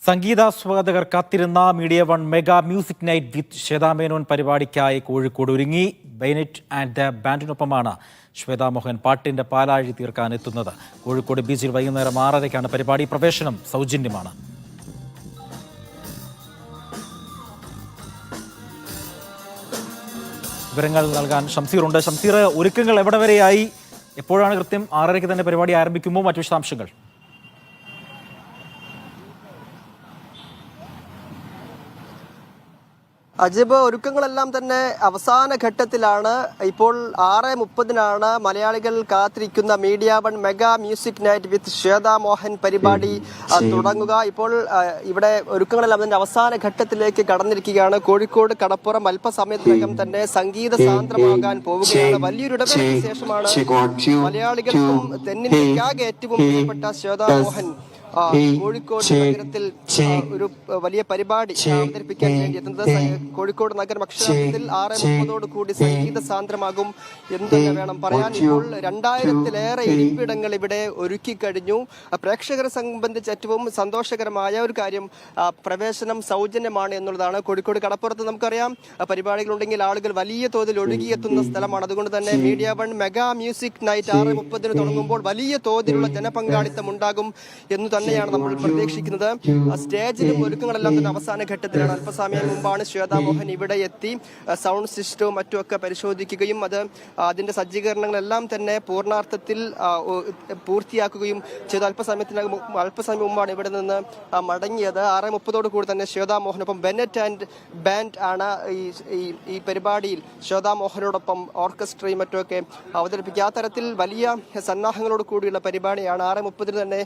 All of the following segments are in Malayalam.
സംഗീതാസ്വാദകർ കാത്തിരുന്ന media one mega music night with Shweta Menon പരിപാടിക്കായി കോഴിക്കോട് ഒരുങ്ങി. ബൈനറ്റ് ആൻഡ് ദ ബാൻഡിനൊപ്പമാണ് ശ്വേതാ മോഹൻ പാട്ടിന്റെ പാലാഴി തീർക്കാൻ എത്തുന്നത്. കോഴിക്കോട് ബീച്ചിൽ വൈകുന്നേരം 6:30-ക്കാണ് പരിപാടി. പ്രവേശനം സൗജന്യമാണ്. വിവരങ്ങൾ നൽകാൻ ഷംസീറുണ്ട്. ഷംസീർ, ഒരുക്കങ്ങൾ എവിടെ വരെയായി? എപ്പോഴാണ് കൃത്യം 6:30-ക്ക് തന്നെ പരിപാടി ആരംഭിക്കുമ്പോൾ മറ്റു വിശദാംശങ്ങൾ? അജീബ്, ഒരുക്കങ്ങളെല്ലാം തന്നെ അവസാന ഘട്ടത്തിലാണ്. ഇപ്പോൾ 6:30-നാണ് മലയാളികൾ കാത്തിരിക്കുന്ന Media one mega music night with Shweta Mohan പരിപാടി തുടങ്ങുക. ഇപ്പോൾ ഇവിടെ ഒരുക്കങ്ങളെല്ലാം തന്നെ അവസാന ഘട്ടത്തിലേക്ക് കടന്നിരിക്കുകയാണ്. കോഴിക്കോട് കടപ്പുറം അല്പസമയത്തിനകം തന്നെ സംഗീത സാന്ദ്രമാകാൻ പോവുകയാണ്. വലിയൊരു ഇടവേളയ്ക്ക് ശേഷമാണ് മലയാളികൾക്കും തെന്നിന്ത്യക്കാകെ ഏറ്റവും പ്രിയപ്പെട്ട ശ്വേതാ മോഹൻ കോഴിക്കോട് നഗരത്തിൽ ഒരു വലിയ പരിപാടി അവതരിപ്പിക്കാൻ വേണ്ടി എത്തുന്നത്. കോഴിക്കോട് നഗരം അക്ഷരാർത്ഥത്തിൽ 6:30 കൂടി സംഗീത സാന്ദ്രമാകും എന്ന് തന്നെ വേണം പറയാൻ. ഇപ്പോൾ 2000-ലേറെ ഇരിപ്പിടങ്ങൾ ഇവിടെ ഒരുക്കി കഴിഞ്ഞു. പ്രേക്ഷകരെ സംബന്ധിച്ച് ഏറ്റവും സന്തോഷകരമായ ഒരു കാര്യം പ്രവേശനം സൗജന്യമാണ് എന്നുള്ളതാണ്. കോഴിക്കോട് കടപ്പുറത്ത് നമുക്കറിയാം, പരിപാടികളുണ്ടെങ്കിൽ ആളുകൾ വലിയ തോതിൽ ഒഴുകിയെത്തുന്ന സ്ഥലമാണ്. അതുകൊണ്ട് തന്നെ media one mega music night 6:30 തുടങ്ങുമ്പോൾ വലിയ തോതിലുള്ള ജനപങ്കാളിത്തം ഉണ്ടാകും എന്ന് തന്നെയാണ് നമ്മൾ പ്രതീക്ഷിക്കുന്നത്. സ്റ്റേജിലും ഒരുക്കങ്ങളെല്ലാം തന്നെ അവസാന ഘട്ടത്തിലാണ്. അല്പസമയം മുമ്പാണ് ശ്വേതാ മോഹൻ ഇവിടെ എത്തി സൗണ്ട് സിസ്റ്റവും മറ്റുമൊക്കെ പരിശോധിക്കുകയും അതിന്റെ സജ്ജീകരണങ്ങളെല്ലാം തന്നെ പൂർണ്ണാർത്ഥത്തിൽ പൂർത്തിയാക്കുകയും ചെയ്തു. അല്പസമയം മുമ്പാണ് ഇവിടെ നിന്ന് മടങ്ങിയത്. 6:30 കൂടി തന്നെ ശ്വേതാ മോഹനൊപ്പം ബെനറ്റ് ആൻഡ് ബാൻഡ് ആണ് ഈ പരിപാടിയിൽ ശ്വേതാ മോഹനോടൊപ്പം ഓർക്കസ്ട്രയും മറ്റുമൊക്കെ അവതരിപ്പിക്കുക. ആ തരത്തിൽ വലിയ സന്നാഹങ്ങളോട് കൂടിയുള്ള പരിപാടിയാണ്. 6:30 തന്നെ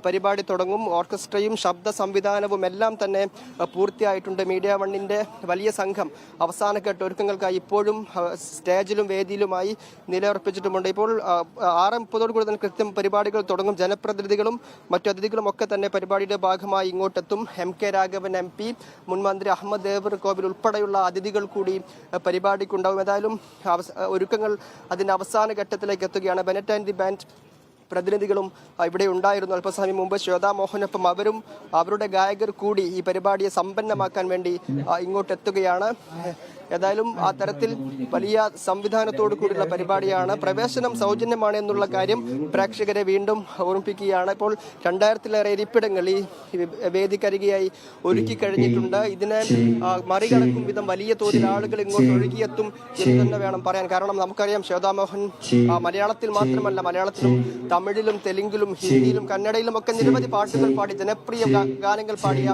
പരിപാടി തുടങ്ങും. ഓർക്കസ്ട്രയും ശബ്ദ സംവിധാനവും എല്ലാം തന്നെ പൂർത്തിയായിട്ടുണ്ട്. മീഡിയ വണ്ണിന്റെ വലിയ സംഘം അവസാനഘട്ട ഒരുക്കങ്ങൾക്കായി ഇപ്പോഴും സ്റ്റേജിലും വേദിയിലുമായി നിലയുറപ്പിച്ചിട്ടുമുണ്ട്. ഇപ്പോൾ 6:30 കൂടി തന്നെ കൃത്യം പരിപാടികൾ തുടങ്ങും. ജനപ്രതിനിധികളും മറ്റു അതിഥികളും ഒക്കെ തന്നെ പരിപാടിയുടെ ഭാഗമായി ഇങ്ങോട്ടെത്തും. MK രാഘവൻ MP, മുൻ മന്ത്രി അഹമ്മദ് ദേവർ കോവിൽ ഉൾപ്പെടെയുള്ള അതിഥികൾ കൂടി പരിപാടിക്കുണ്ടാവും. ഏതായാലും ഒരുക്കങ്ങൾ അതിന്റെ അവസാന ഘട്ടത്തിലേക്ക് എത്തുകയാണ്. ബെനറ്റ് ആൻഡ് ദി ബാൻഡ് പ്രതിനിധികളും ഇവിടെ ഉണ്ടായിരുന്നു. അല്പസമയം മുമ്പ് ശ്വേതാ മോഹനൊപ്പം അവരുടെ ഗായകർ കൂടി ഈ പരിപാടിയെ സമ്പന്നമാക്കാൻ വേണ്ടി ഇങ്ങോട്ടെത്തുകയാണ്. ഏതായാലും ആ തരത്തിൽ വലിയ സംവിധാനത്തോടു കൂടിയുള്ള പരിപാടിയാണ്. പ്രവേശനം സൗജന്യമാണ് എന്നുള്ള കാര്യം പ്രേക്ഷകരെ വീണ്ടും ഓർമ്മിപ്പിക്കുകയാണ്. ഇപ്പോൾ 2000-ലേറെ ഇരിപ്പിടങ്ങൾ ഈ വേദിക്കരികെയായി ഒരുക്കി കഴിഞ്ഞിട്ടുണ്ട്. ഇതിനെ മറികടക്കും വിധം വലിയ തോതിൽ ആളുകൾ ഇങ്ങോട്ട് ഒഴുകിയെത്തും എന്ന് തന്നെ വേണം പറയാൻ. കാരണം നമുക്കറിയാം, ശ്വേതാ മോഹൻ മലയാളത്തിൽ മാത്രമല്ല, മലയാളത്തിലും തമിഴിലും തെലുങ്കിലും ഹിന്ദിയിലും കന്നഡയിലും ഒക്കെ നിരവധി പാട്ടുകൾ പാടി ജനപ്രിയ ഗാനങ്ങൾ പാടിയ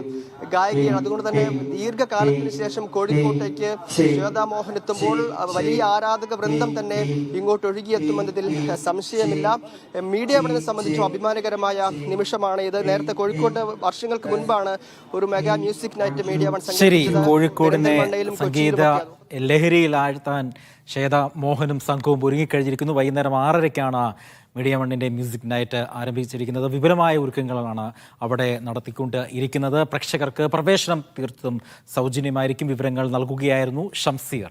ഗായികയാണ്. അതുകൊണ്ട് തന്നെ ദീർഘകാലത്തിന് ശേഷം കോഴിക്കോട്ടേക്ക് ശ്വേതാ മോഹൻ എത്തുമ്പോൾ വലിയ ആരാധക വൃന്ദം തന്നെ ഇങ്ങോട്ട് ഒഴുകിയെത്തുമെന്നതിൽ സംശയമില്ല. മീഡിയ വണ്ണിനെ സംബന്ധിച്ചും അഭിമാനകരമായ നിമിഷമാണ് ഇത്. നേരത്തെ കോഴിക്കോട്ട് വർഷങ്ങൾക്ക് മുൻപാണ് ഒരു mega music night media one കോഴിക്കോടിനെ സംഗീത ലഹരിയിൽ ആഴ്ത്താൻ ശ്വേതാ മോഹനും സംഘവും ഒരുങ്ങിക്കഴിഞ്ഞിരിക്കുന്നു. വൈകുന്നേരം 6:30-ക്കാണ് മീഡിയ വണ്ണിൻ്റെ മ്യൂസിക് നൈറ്റ് ആരംഭിച്ചിരിക്കുന്നത്. വിപുലമായ ഒരുക്കങ്ങളാണ് അവിടെ നടത്തിക്കൊണ്ട് ഇരിക്കുന്നത്. പ്രേക്ഷകർക്ക് പ്രവേശനം തീർത്തും സൗജന്യമായിരിക്കും. വിവരങ്ങൾ നൽകുകയായിരുന്നു ഷംസീർ.